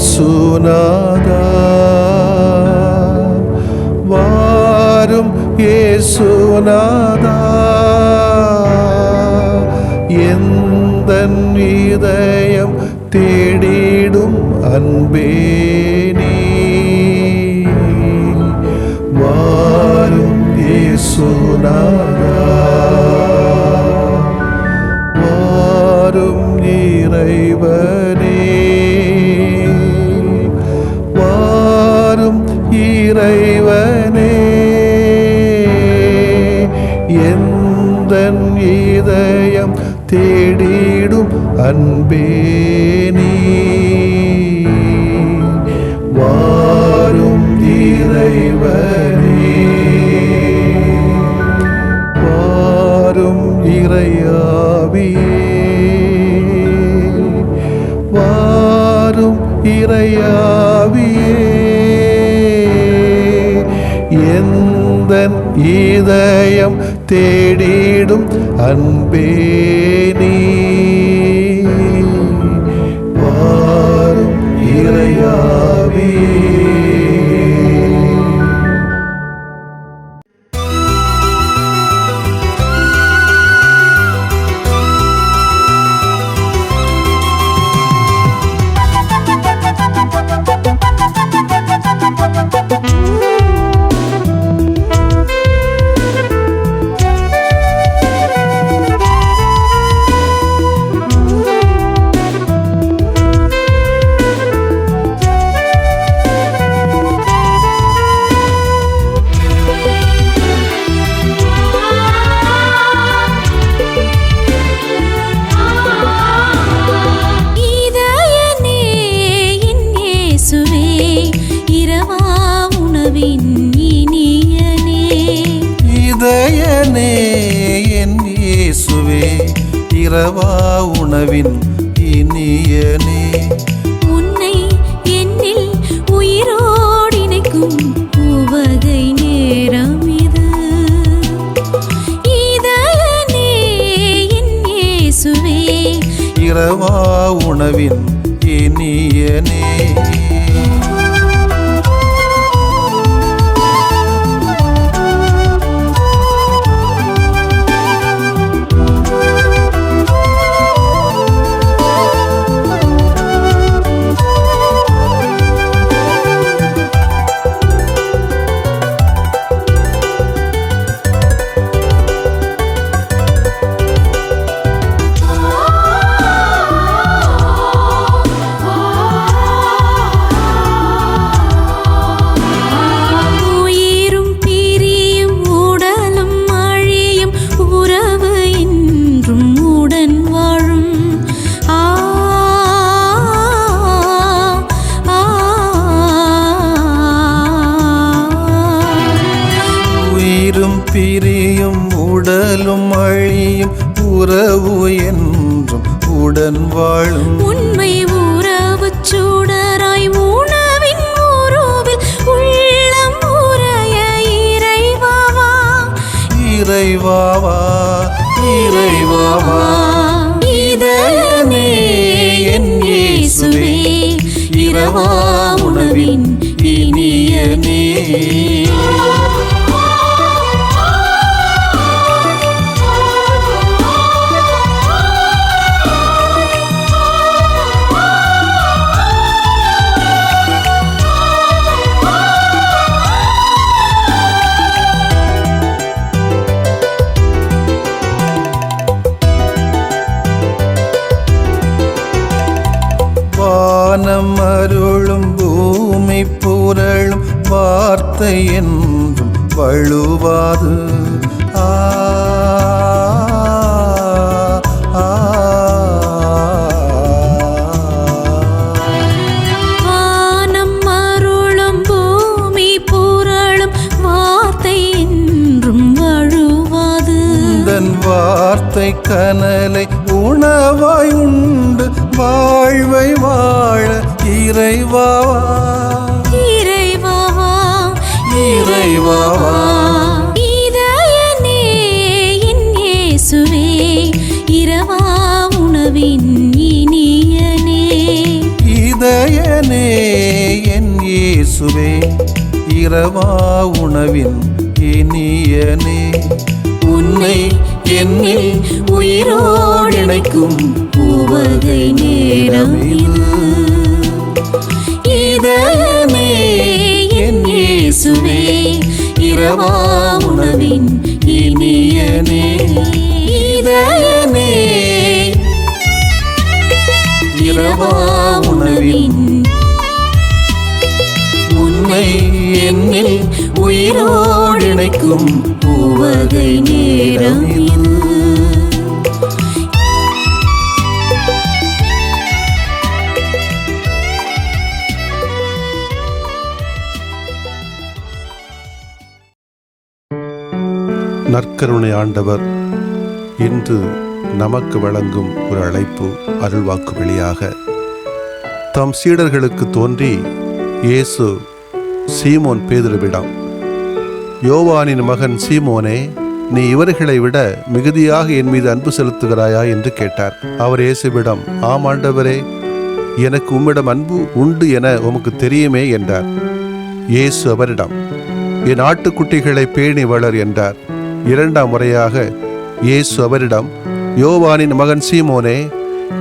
இயேசுநாதா வாரும் இயேசுநாதா எந்தன் இதயம் தேடிடும் அன்பே நீ வாரும் இயேசுநாதா வாரும் இறைவனே வாரும் இறைவனே எந்தன் இதயம் தேடிடும் அன்பே நீ வாரும் இறைவனே வாரும் இறையாவியே வாரும் இறையாவியே எந்தன் இதயம் தேடிடும் அன்பே நீ வாரும் இறையாவியே. இரவா உணவின் இனியனே உன்னை என்னில் உயிரோடு இணைக்கும் உவகை நேரம் இது இதயனே என் இயேசுவே இரவா உணவின் இனியனே பிரியும் உடலும் அழியும் உறவு என்றும் உடன் வாழும் உண்மை உறவு சுடராய் உணவின் உருவில் உள்ளம் உரைய இறைவாவா இறைவாவா இறைவாவா இதயமே என் இயேசுவே இரவா உணவின் இனியனே வானம் அருளும் பூமி புரளும் வார்த்தை என்றும் வழுவாது வானம் அருளும் பூமி புரளும் வார்த்தை என்றும் வழுவாது தன் வார்த்தை கனலை உணவாய் உண்டு வாழ்வை வாழ இறைவாவா இறைவாவா இறைவாவா இதயனே என் இயேசுவே இரவா உணவின் இனியனே இதயனே இதயனே என் இயேசுவே, இரவா உணவின் இனியனே, உன்னை என்னில் உயிரோடு இணைக்கும் உவகை நேரம் இது. இதயமே என் இயேசுவே, இரவா உணவின் இனியனே. இதயமே இரவா உணவின் உன்னை என்னில் உயிரோடு இணைக்கும் உவகை நேரம் இது. நற்கருணை ஆண்டவர் இன்று நமக்கு வழங்கும் ஒரு அழைப்பு அருள்வாக்கு வழியாக. தம் சீடர்களுக்கு தோன்றி இயேசு சீமோன் பேதுருவிடம், யோவானின் மகன் சீமோனே, நீ இவர்களை விட மிகுதியாக என் மீது அன்பு செலுத்துகிறாயா என்று கேட்டார். அவர் இயேசுவிடம், ஆம் ஆண்டவரே, எனக்கு உம்மிடம் அன்பு உண்டு என உமக்கு தெரியுமே என்றார். இயேசு அவரிடம், என் ஆட்டுக்குட்டிகளை பேணி வளர் என்றார். இரண்டாம் முறையாக இயேசு அவரிடம், யோவானின் மகன் சீமோனே,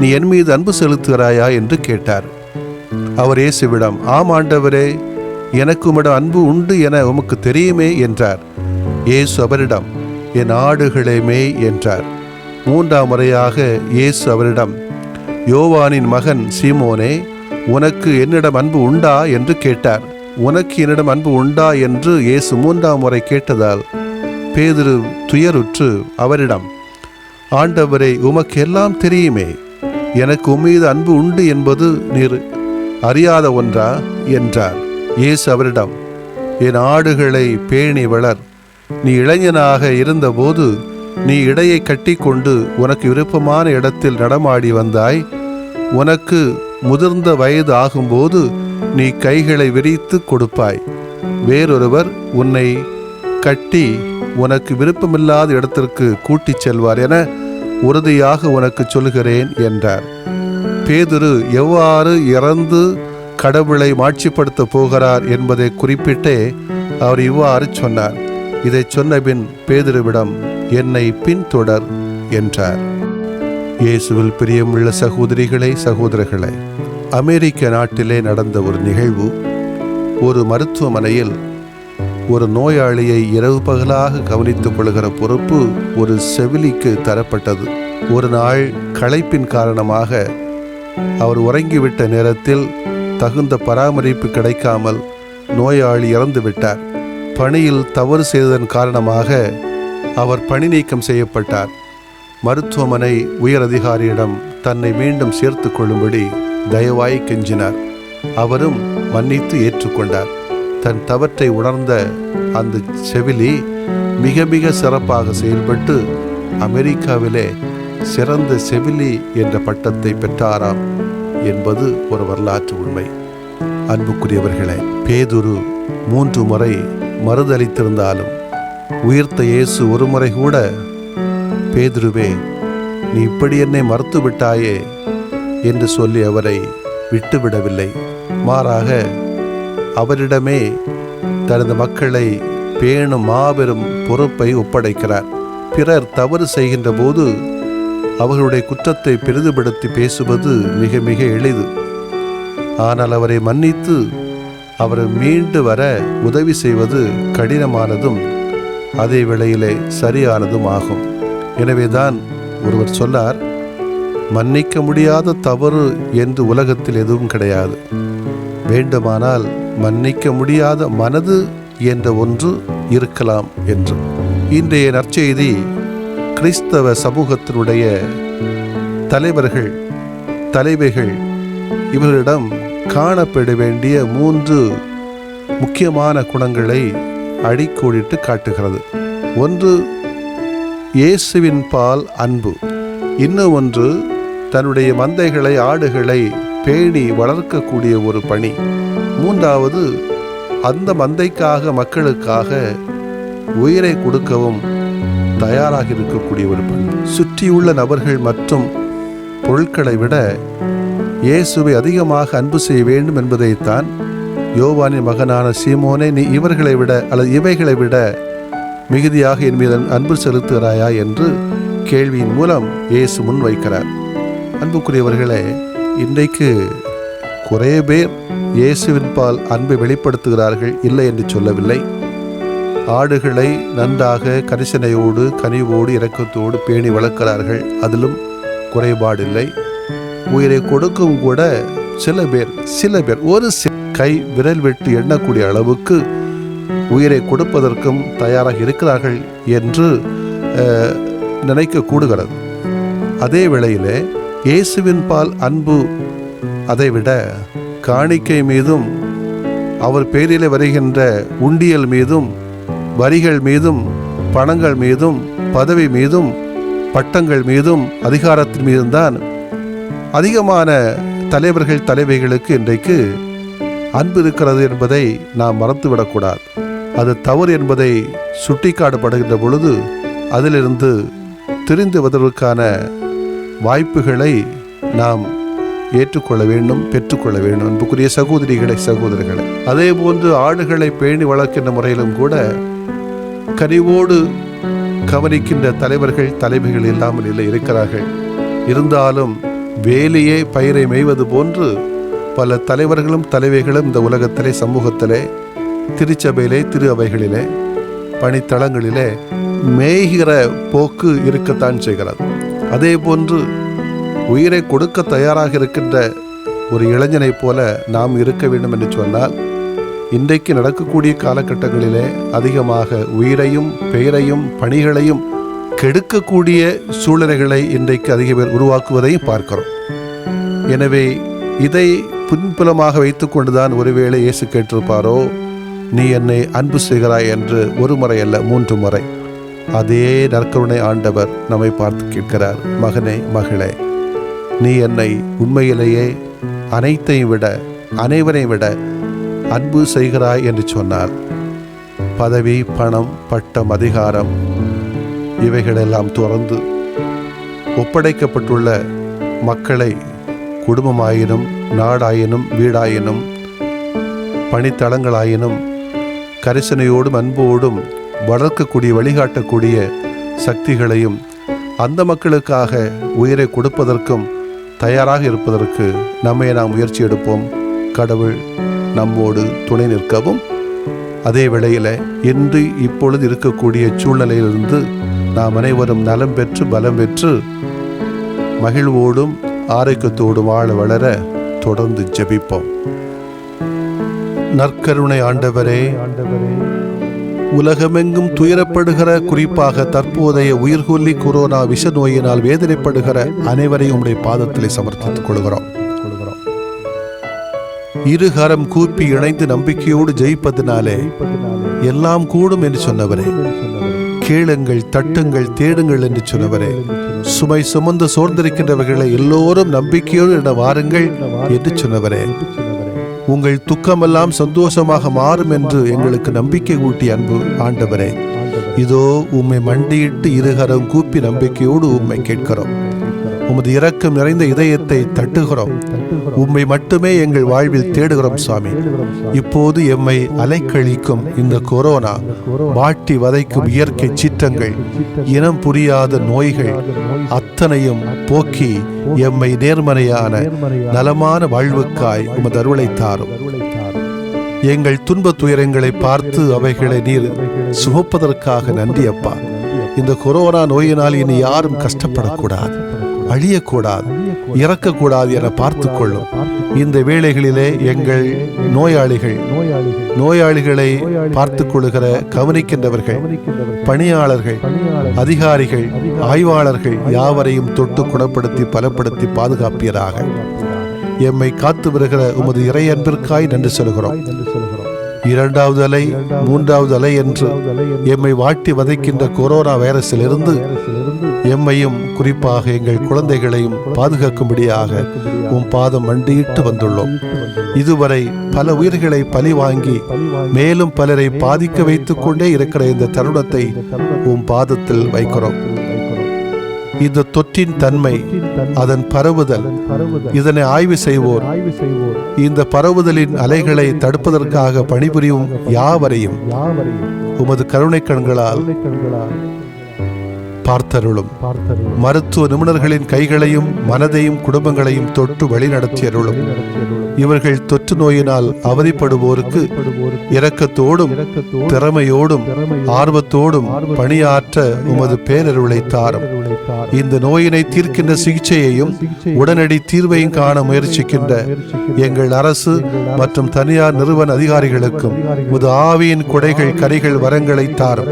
நீ என் மீது அன்பு செலுத்துகிறாயா என்று கேட்டார். அவர் இயேசுவிடம், ஆம் ஆண்டவரே, எனக்கு உம்மிடம் அன்பு உண்டு என உமக்கு தெரியுமே என்றார். இயேசு அவரிடம், என் ஆடுகளை மேய் என்றார். மூன்றாம் முறையாக இயேசு அவரிடம், யோவானின் மகன் சீமோனே, உனக்கு என்னிடம் அன்பு உண்டா என்று கேட்டார். உனக்கு என்னிடம் அன்பு உண்டா என்று இயேசு மூன்றாம் முறை கேட்டதால் பேதுரு துயருற்று அவரிடம், ஆண்டவரே, உமக்கு எல்லாம் தெரியுமே, எனக்கு உம்மீது அன்பு உண்டு என்பது நீர் அறியாத ஒன்றா என்றார். இயேசு அவரிடம், என் ஆடுகளை பேணி வளர். நீ இளைஞனாக இருந்தபோது நீ இடையை கட்டி கொண்டு உனக்கு விருப்பமான இடத்தில் நடமாடி வந்தாய். உனக்கு முதிர்ந்த வயது ஆகும்போது நீ கைகளை விரித்து கொடுப்பாய். வேறொருவர் உன்னை கட்டி உனக்கு விருப்பமில்லாத இடத்திற்கு கூட்டிச் செல்வார் என உறுதியாக உனக்கு சொல்கிறேன் என்றார். பேதுரு எவ்வாறு இறந்து கடவுளை மாட்சிப்படுத்த போகிறார் என்பதை குறிப்பிட்டே அவர் இவ்வாறு சொன்னார். இதை சொன்னபின் பேதுருவிடம், என்னை பின்தொடர் என்றார். இயேசுவில் பிரியமுள்ள சகோதரிகளே, சகோதரர்களே, அமெரிக்க நாட்டிலே நடந்த ஒரு நிகழ்வு. ஒரு மருத்துவமனையில் ஒரு நோயாளியை இரவு பகலாக கவனித்துக் கொள்கிற பொறுப்பு ஒரு செவிலிக்கு தரப்பட்டது. ஒரு நாள் களைப்பின் காரணமாக அவர் உறங்கிவிட்ட நேரத்தில் தகுந்த பராமரிப்பு கிடைக்காமல் நோயாளி இறந்து விட்டார். பணியில் தவறு செய்ததன் காரணமாக அவர் பணி நீக்கம் செய்யப்பட்டார். மருத்துவமனை உயர் அதிகாரியிடம் தன்னை மீண்டும் சேர்த்து கொள்ளும்படி தயவாய் கெஞ்சினார். அவரும் மன்னித்து ஏற்றுக்கொண்டார். தன் தவற்றை உணர்ந்த அந்த செவிலி மிக மிக சிறப்பாக செயல்பட்டு அமெரிக்காவிலே சிறந்த செவிலி என்ற பட்டத்தை பெற்றாராம் என்பது ஒரு வரலாற்று உண்மை. அன்புக்குரியவர்களே, பேதுரு 3 முறை மறுதளித்திருந்தாலும் உயிர்த்த இயேசு ஒரு முறை கூட, பேதுருவே, நீ இப்படி என்னை மறுத்து விட்டாயே என்று சொல்லி அவரை விட்டுவிடவில்லை. மாறாக அவரிடமே தனது மக்களை பேணும் மாபெரும் பொறுப்பை ஒப்படைக்கிறார். பிறர் தவறு செய்கின்ற போது அவர்களுடைய குற்றத்தை பெரிதுபடுத்தி பேசுவது மிக மிக எளிது. ஆனால் அவரை மன்னித்து அவரை மீண்டு வர உதவி செய்வது கடினமானதும் அதே வேளையிலே சரியானதும் ஆகும். எனவேதான் ஒருவர் சொன்னார், மன்னிக்க முடியாத தவறு என்று உலகத்தில் எதுவும் கிடையாது. வேண்டுமானால் மன்னிக்க முடியாத மனது என்ற ஒன்று இருக்கலாம் என்று. இன்றைய நற்செய்தி கிறிஸ்தவ சமூகத்தினுடைய தலைவர்கள், தலைவைகள் இவர்களிடம் காணப்பட வேண்டிய 3 முக்கியமான குணங்களை அடிக்கோடிட்டு காட்டுகிறது. ஒன்று, இயேசுவின் பால் அன்பு. இன்னும் ஒன்று, தன்னுடைய மந்தைகளை, ஆடுகளை பேணி வளர்க்கக்கூடிய ஒரு பணி. மூன்றாவது, அந்த மந்தைக்காக, மக்களுக்காக உயிரை கொடுக்கவும் தயாராக இருக்கக்கூடிய ஒரு பண்பு. சுற்றியுள்ள நபர்கள் மற்றும் பொருட்களை விட இயேசுவை அதிகமாக அன்பு செய்ய வேண்டும் என்பதைத்தான் யோவானின் மகனான சீமோனே, நீ இவர்களை விட அல்லது இவைகளை விட மிகுதியாக என் மீது அன்பு செலுத்துகிறாயா என்று கேள்வியின் மூலம் இயேசு முன்வைக்கிறார். அன்புக்குரியவர்களே, இன்றைக்கு குறைய பேர் இயேசுவின் பால் அன்பை வெளிப்படுத்துகிறார்கள், இல்லை என்று சொல்லவில்லை. ஆடுகளை நன்றாக கரிசனையோடு கனிவோடு இரக்கத்தோடு பேணி வளர்க்கிறார்கள், அதிலும் குறைபாடில்லை. உயிரை கொடுக்கும் கூட சில பேர் ஒரு கை விரல் விட்டு எண்ணக்கூடிய அளவுக்கு உயிரை கொடுப்பதற்கும் தயாராக இருக்கிறார்கள் என்று நினைக்கக்கூடுகிறது. அதே வேளையிலே இயேசுவின் பால் அன்பு அதைவிட காணிக்கை மீதும் அவர் பேரிலே வருகின்ற உண்டியல் மீதும் வரிகள் மீதும் பணங்கள் மீதும் பதவி மீதும் பட்டங்கள் மீதும் அதிகாரத்தின் மீதும் தான் அதிகமான தலைவர்கள் தலைவிகளுக்கு இன்றைக்கு அன்பு இருக்கிறது என்பதை நாம் மறந்துவிடக்கூடாது. அது தவறு என்பதை சுட்டிக்காட்டப்படுகின்ற பொழுது அதிலிருந்து திருந்துவதற்கான வாய்ப்புகளை நாம் ஏற்றுக்கொள்ள வேண்டும், பெற்றுக்கொள்ள வேண்டும். அன்புக்குரிய சகோதரிகளை சகோதரர்களை, அதே போன்று ஆடுகளை பேணி வளர்க்கின்ற முறையிலும் கூட கனிவோடு கவனிக்கின்ற தலைவர்கள் தலைவிகள் இல்லாமல் இல்லை, இருக்கிறார்கள். இருந்தாலும் வேலியே பயிரை மேய்வது போன்று பல தலைவர்களும் தலைவிகளும் இந்த உலகத்திலே சமூகத்திலே திருச்சபையிலே திரு அவைகளிலே பணித்தளங்களிலே மேய்கிற போக்கு இருக்கத்தான் செய்கிறது. அதே போன்று உயிரை கொடுக்க தயாராக இருக்கின்ற ஒரு இளைஞனைப் போல நாம் இருக்க வேண்டும் என்று சொன்னால், இன்றைக்கு நடக்கக்கூடிய காலகட்டங்களிலே அதிகமாக உயிரையும் பெயரையும் பணிகளையும் கெடுக்கக்கூடிய சூழ்நிலைகளை இன்றைக்கு அதிக பேர் உருவாக்குவதையும் பார்க்கிறோம். எனவே இதை பின்புலமாக வைத்துக்கொண்டுதான் ஒருவேளை இயேசு கேட்டிருப்பாரோ, நீ என்னை அன்பு செய்கிறாய் என்று ஒரு முறை அல்ல 3 முறை. அதே நற்கருணை ஆண்டவர் நம்மை பார்த்து கேட்கிறார், மகனே மகளே, நீ என்னை உண்மையிலேயே அனைத்தையும் விட அனைவரையும் விட அன்பு செய்கிறாய் என்று சொன்னார். பதவி பணம் பட்டம் அதிகாரம் இவைகளெல்லாம் துறந்து ஒப்படைக்கப்பட்டுள்ள மக்களை குடும்பமாயினும் நாடாயினும் வீடாயினும் பணித்தளங்களாயினும் கரிசனையோடும் அன்போடும் வளர்க்கக்கூடிய வழிகாட்டக்கூடிய சக்திகளையும் அந்த மக்களுக்காக உயிரை கொடுப்பதற்கும் தயாராக இருப்பதற்கு நம்மை நாம் முயற்சி எடுப்போம். கடவுள் நம்மோடு துணை நிற்கவும், அதே வேளையில் இன்று இப்பொழுது இருக்கக்கூடிய சூழ்நிலையிலிருந்து நாம் அனைவரும் நலம் பெற்று பலம் பெற்று மகிழ்வோடும் ஆரோக்கியத்தோடு வாழ வளர தொடர்ந்து ஜெபிப்போம். நற்கருணை ஆண்டவரே, உலகமெங்கும் துயரப்படுகிற, குறிப்பாக தற்போதைய உயிர்கொல்லி கொரோனா விஷ நோயினால் வேதனைப்படுகிற அனைவரையும் உம்முடைய பாதத்திலே சமர்ப்பித்துக் கொள்கிறோம். இருகரம் கூப்பி இணைந்து நம்பிக்கையோடு ஜெயிப்பதினாலே எல்லாம் கூடும் என்று சொன்னவரே, கேளுங்கள் தட்டுங்கள் தேடுங்கள் என்று சொன்னவரே, சுமை சுமந்து சோர்ந்திருக்கின்றவர்களை எல்லோரும் நம்பிக்கையோடு என வாருங்கள் என்று சொன்னவரே, உங்கள் துக்கமெல்லாம் சந்தோஷமாக மாறும் என்று எங்களுக்கு நம்பிக்கை ஊட்டி அன்பு ஆண்டவரே, இதோ உம்மை மண்டியிட்டு இருகரம் கூப்பி நம்பிக்கையோடு உம்மை கேட்கிறோம். உமது இரக்கம் நிறைந்த இதயத்தை தட்டுகிறோம். உம்மை மட்டுமே எங்கள் வாழ்வில் தேடுகிறோம் சுவாமி. இப்போது எம்மை அலைக்கழிக்கும் இந்த கொரோனா, வாட்டி வதைக்கும் இயற்கை சீற்றங்கள், இனம் புரியாத நோய்கள் அத்தனையும் போக்கி எம்மை நேர்மறையான நலமான வாழ்வுக்காய் உமது அருளை தாரும். எங்கள் துன்ப துயரங்களை பார்த்து அவைகளை நீர் சுமப்பதற்காக நன்றி அப்பா. இந்த கொரோனா நோயினால் இனி யாரும் கஷ்டப்படக்கூடாது, அழியக்கூடாது, இறக்கக்கூடாது என பார்த்து கொள்ளும். இந்த வேளைகளிலே எங்கள் நோயாளிகளை பார்த்து கொள்ளுகிற கவனிக்கின்றவர்கள், பணியாளர்கள், அதிகாரிகள், ஆய்வாளர்கள் யாவரையும் தொட்டு குணப்படுத்தி பலப்படுத்தி பாதுகாப்பீராக. எம்மை காத்து வருகிற உமது இறை அன்பிற்காய் நன்றி சொல்கிறோம். 2வது அலை 3வது அலை என்று எம்மை வாட்டி வதைக்கின்ற கொரோனா வைரஸிலிருந்து எம்மையும் குறிப்பாக எங்கள் குழந்தைகளையும் பாதுகாக்கும்படியாக உம் பாதம் மண்டியிட்டு வந்துள்ளோம். இதுவரை பல உயிர்களை பலி வாங்கி மேலும் பலரை பாதிக்க வைத்துக் கொண்டே இருக்கிற இந்த தருணத்தை உம் பாதத்தில் வைக்கிறோம். இந்த தொற்றின் தன்மை, அதன் பரவுதல், இதனை ஆய்வு செய்வோர் இந்த பரவுதலின் அலைகளை தடுப்பதற்காக பணிபுரியும் யாவரையும் உமது கருணை கண்களால் பார்த்தருளும். மருத்துவ நிபுணர்களின் கைகளையும் மனதையும் குடும்பங்களையும் தொட்டு வழிநடத்தியருளும். இவர்கள் தொற்று நோயினால் அவதிப்படுவோருக்கு இரக்கத்தோடும் திறமையோடும் ஆர்வத்தோடும் பணியாற்ற உமது பேரருளை தாரும். இந்த நோயினை தீர்க்கின்ற சிகிச்சையையும் உடனடி தீர்வையும் காண முயற்சிக்கின்ற எங்கள் அரசு மற்றும் தனியார் நிறுவன அதிகாரிகளுக்கும் உமது ஆவியின் கொடைகள் கரைகள் வரங்களை தாரும்.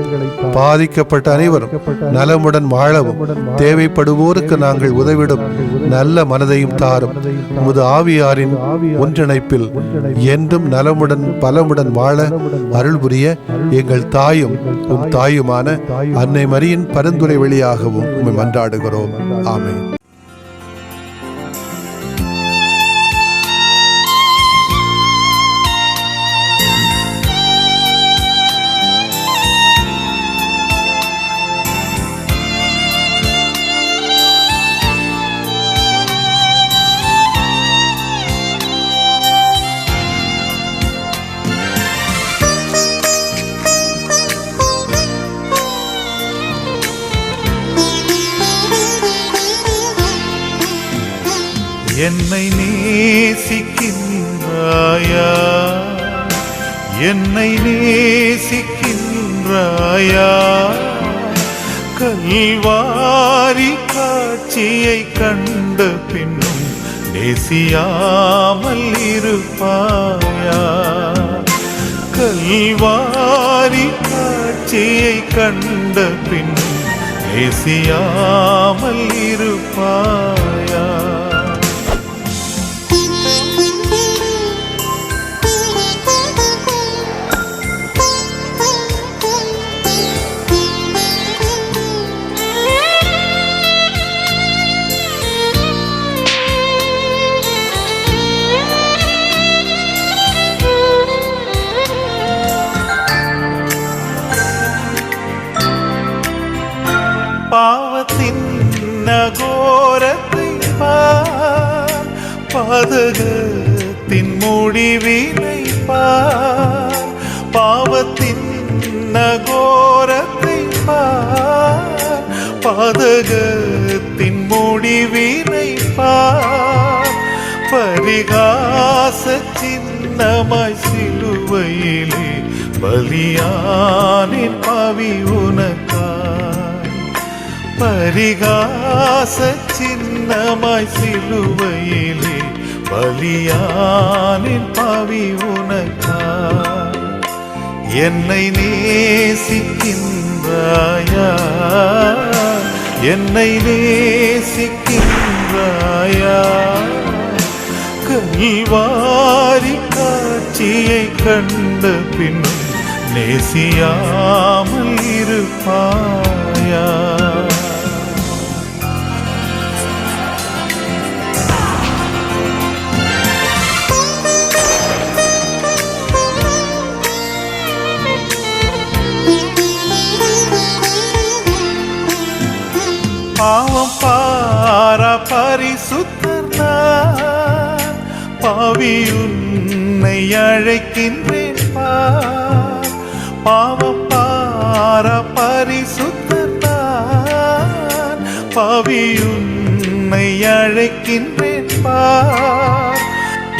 பாதிக்கப்பட்ட அனைவரும் நலமுடன் வாழவும் தேவைப்படுவோருக்கு நாங்கள் உதவிடும் நல்ல மனதையும் தாரும். உமது ஆவியாரின் ஒன்றிணைப்பில் என்றும் நலமுடன் பலமுடன் வாழ அருள் புரிய எங்கள் தாயும் உம் தாயுமான அன்னை மரியின் பரிந்துரை வழியாகவும் உம்மை மன்றாடுகிறோம். ஆமென். என்னை நேசிக்கின்றாயா, என்னை நேசிக்கின்றாயா, கல்வாரி காட்சியை கண்ட பின்னும் நேசியாமல் இருப்பாயா, கல்வாரி காட்சியை கண்ட பின்னும் நேசியாமல் இருப்பாயா. பாவத்தின் நகோரத்தை பார், பாதகத்தின் முடிவினை பார், பாவத்தின் நகோரத்தை பார், பாதகத்தின் முடிவினை பார், பரிகாச சின்னமாய் சிலுவையிலே பலியானின் பாவி உனக்காய், பரிகாச சின்னமாய் சிலுவையிலே பலியானின் பாவி உனக்காய். என்னை நேசிக்கின்றாயா, என்னை நேசிக்கின்றாயா, கல்வாரி காட்சியை கண்ட பின் நேசியாமல் இருப்பாயா. பாவம் பாரா பரிசுத்தர் நான், பாவி உன்னை அழைக்கின்றேன் பார், பாவம் பாரா பரிசுத்தர் நான், பாவி உன்னை அழைக்கின்றேன் பார்,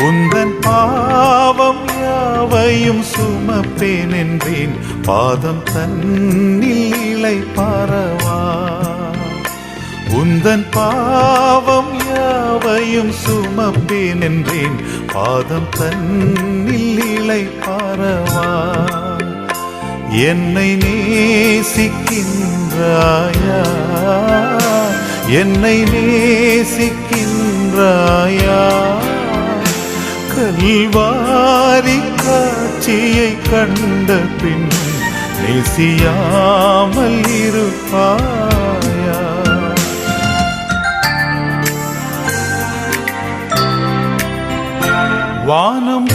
உந்தன் பாவம் யாவையும் சுமப்பேன் என்றேன், பாதம் தன்னில் இலை பாரவா, உந்தன் பாவம் யாவையும் சுமப்பேன் என்றேன், பாதம் தன்னில் இலை பாரவா. என்னை நேசிக்கின்றாயா, என்னை நேசிக்கின்றாயா, கல்வாரி காட்சியை கண்ட பின் நேசியாமல் இருப்பாயா. வானம்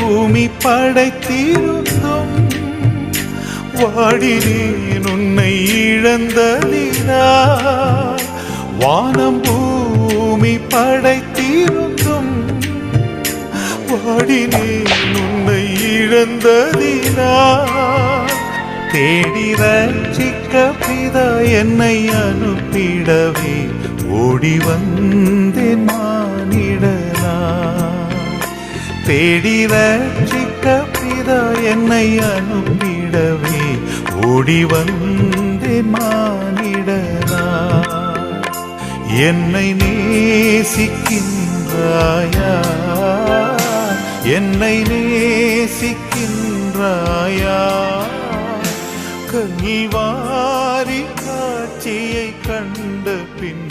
பூமி படைத்திருந்தும் வாடினேன் உன்னை இழந்ததினால், வானம் பூமி படைத்திருந்தும் வாடினேன் உன்னை இழந்ததினா. தேடி ரட்சிக்க பிதா என்னை அனுப்பிடவே ஓடி வந்தேன் மானிடனா. தேடி ரட்சிக்க பிதா என்னை அனுப்பிடவே ஓடி வந்தேன் மானிடனா. என்னை நேசிக்கின்றாயா, என்னை நேசிக்கின்றாயா. கல்வாரி காட்சியை கண்ட பின்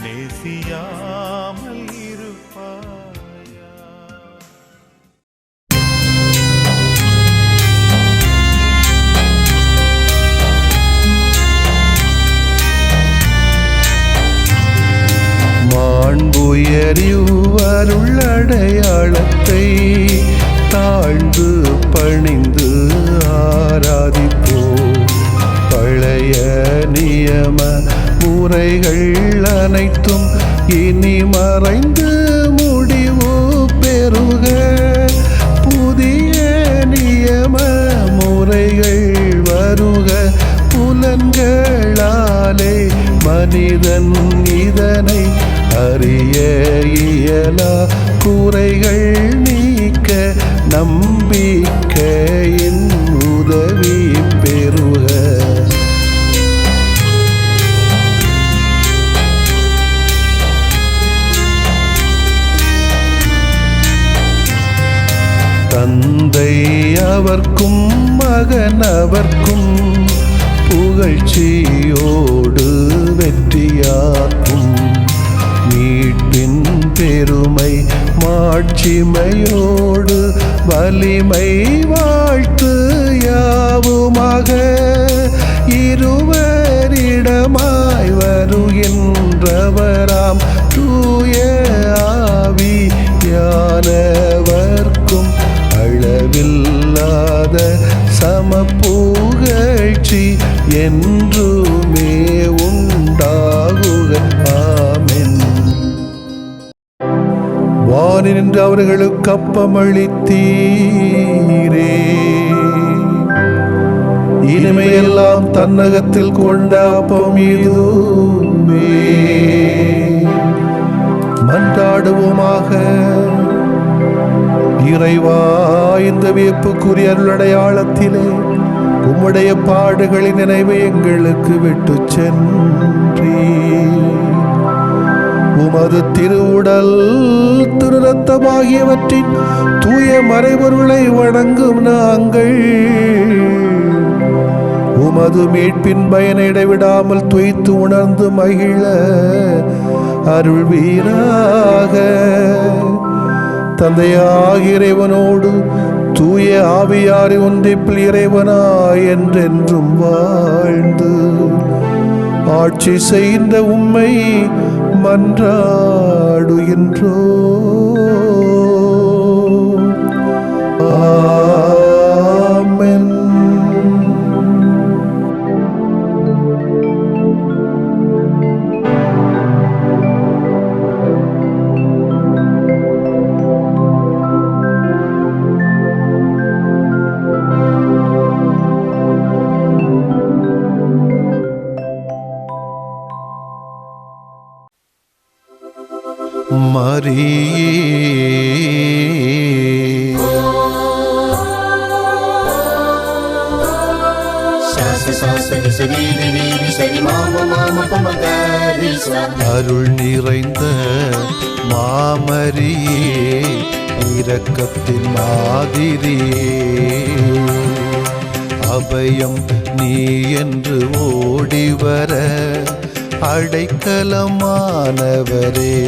நேசியாமல் இருப்பாயா. மாண்புயரிவருள்ளடையாளத்தை தாழ்ந்து பணிந்து ஆராதிப்போ. பழைய நியம முறைகள் அனைத்தும் இனி மறைந்து முடிவு பெறுக. புதிய நியம முறைகள் வருக. புலன்களாலே மனிதன் இதனை அறிய இயலா. குறைகள் நீக்க நம்பிக்கையின் உதவி பெறுக. தந்தை அவர்க்கும் மகன் அவர்க்கும் புகழ்ச்சியோடு வெற்றியாக்கும். மீட்பின் பெருமை மாட்சிமையோடு வலிமை வாழ்த்து யாவுமாக. இருவரிடமாய் வருகின்றவராம் தூய ஆவியானவர்க்கும் அளவில்லாத சமப்புகழ்ச்சி என்றுமே உண்டாகுக. ஆமென். வானில் நின்று அவர்களுக்கு அப்பமளித்தீரே, இனிமையெல்லாம் தன்னகத்தில் கொண்ட அப்பம் இதுவே. மன்றாடுவோமாக. இறைவா, இந்த வியப்புக்குரிய அருளடையாளத்திலே உம்முடைய பாடுகளின் நினைவை எங்களுக்கு விட்டு சென்றீ. உமது திருவுடல் திருரத்தமாகியவற்றின் தூய மறைபொருளை வணங்கும் நாங்கள் உமது மீட்பின் பயனை இடைவிடாமல் துய்த்து உணர்ந்து மகிழ அருள்வீராக. தந்தையாகிய இறைவனோடு தூய ஆவியாரை ஒன்றிப்பில் இறைவனாய் என்றென்றும் வாழ்ந்து ஆட்சி செய்கின்ற உம்மை மன்றாடுகின்றோ. ஆமென். மரியே அருள் நிறைந்த மாமரியே, இரக்கத்தின் மாதிரியே, அபயம் நீ என்று ஓடிவர அடைக்கலமானவரே.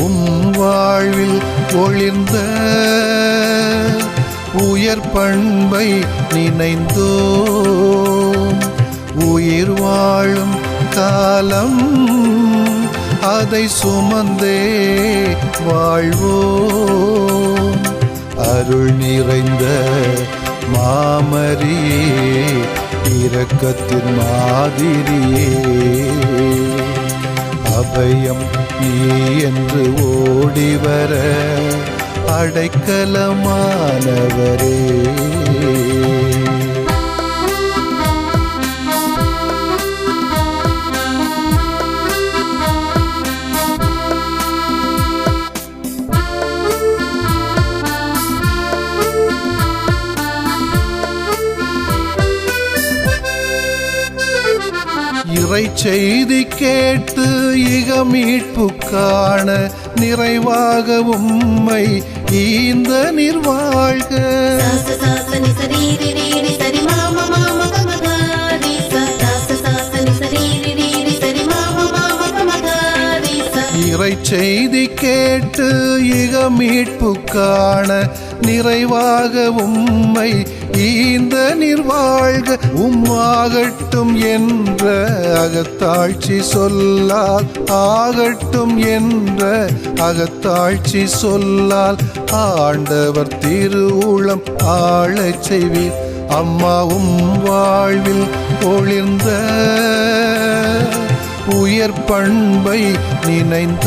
உம் வாழ்வில் ஒளிர்ந்த உயர் பண்பை நினைந்தோ உயிர் வாழும் காலம் அதை சுமந்தே வாழ்வோம். அருள் நிறைந்த மாமரியே, இரக்கத்தின் மாதிரியே, அபயம் நீ என்று ஓடிவர அடைக்கலமானவரே. இறை செய்தி கேட்டு இக மீட்பு காண நிறைவாக உம்மை ஈந்த நிர்வாழ்க. இறை செய்தி கேட்டு இக மீட்பு காண நிறைவாக உம்மை ஈந்த நிர்வாழ்க. உம்மாகட்டும் என்ற அகத்தாட்சி சொல்லால் ஆகட்டும் என்ற அகத்தாட்சி சொல்லால் ஆண்டவர் திருவுளம் ஆளச் செய்வீர். அம்மாவும் வாழ்வில் ஒளிர்ந்த உயர் பண்பை நினைந்தோம்.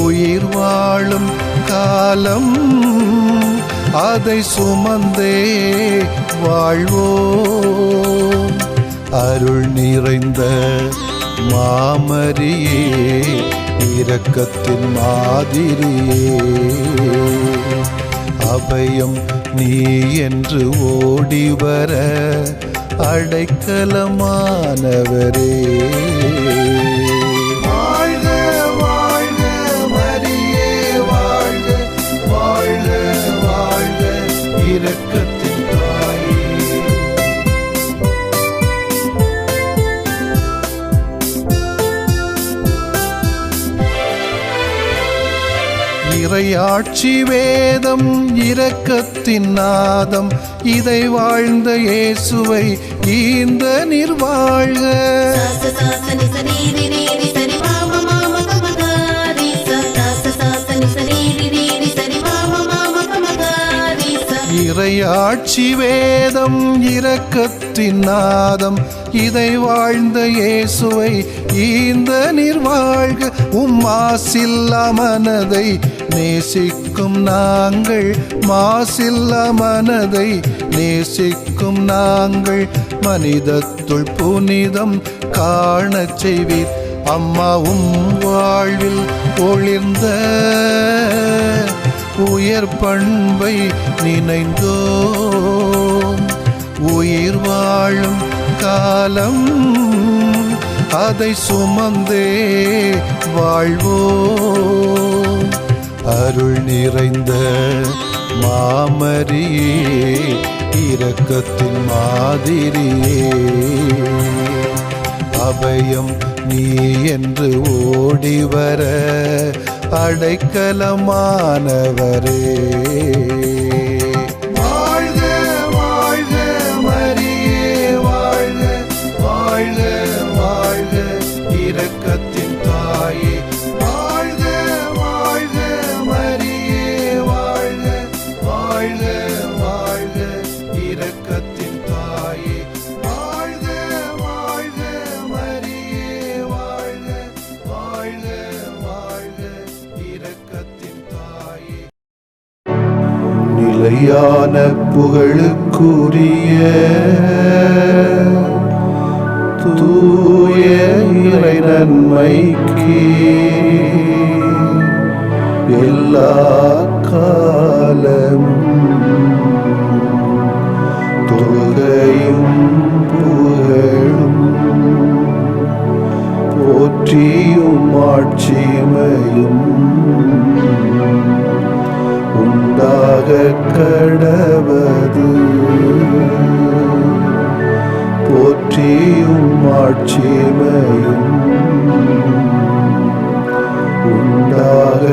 உயிர் வாழும் காலம் அதை சுமந்தே வாழ்வோம். அருள் நிறைந்த மாமரியே, இரக்கத்தின் மாதிரியே, அபயம் நீ என்று ஓடிவர அடைக்கலமானவரே. வாழ்க வாழ்க மரியே, வாழ்க வாழ்க வாழ்க இரக்கத்தின் தாயே. இறையாட்சி வேதம் இரக்கத்தின் நாதம், இதை வாழ்ந்த இயேசுவை ஈந்த நிர்வாழ்க. இறையாட்சி வேதம் இரக்கத்தின் நாதம், இதை வாழ்ந்த இயேசுவை ஈந்த நிர்வாழ்க. மாசில்லா மனதை நேசிக்கும் நாங்கள், மாசில்லா மனதை நேசிக்கும் நாங்கள், மனிதத்துள் புனிதம் காணச் செய்வீர். அம்மாவும் வாழ்வில் ஒளிர்ந்த உயர் பண்பை நினைந்தோம். உயிர் வாழும் காலம் அதை சுமந்தே வாழ்வோம். அருள் நிறைந்த மாமரியே, இரக்கத்தின் மாதிரியே, அபயம் நீ என்று ஓடிவர அடைக்கலமானவரே. வாழ்க வாழ்க மரியே, வாழ்க வாழ்க வாழ்க இரக்கத்தின் தாயே. வாழ்க வாழ்க மரியே, வாழ்க வாழ்க வாழ்க இரக்கத்தின் தாயே. வாழ்க வாழ்க மரியே, வாழ்க வாழ்க வாழ்க இரக்கத்தின் தாயே. நிலையான புகழுக்குரிய தூய இறை நன்மைக்கு எல்லா காலமும் தொழுகையும் புகழும் போற்றியும் ஆட்சிமையும் உண்டாக கடவது. போற்றியும் ஆட்சிமையும் உண்டாக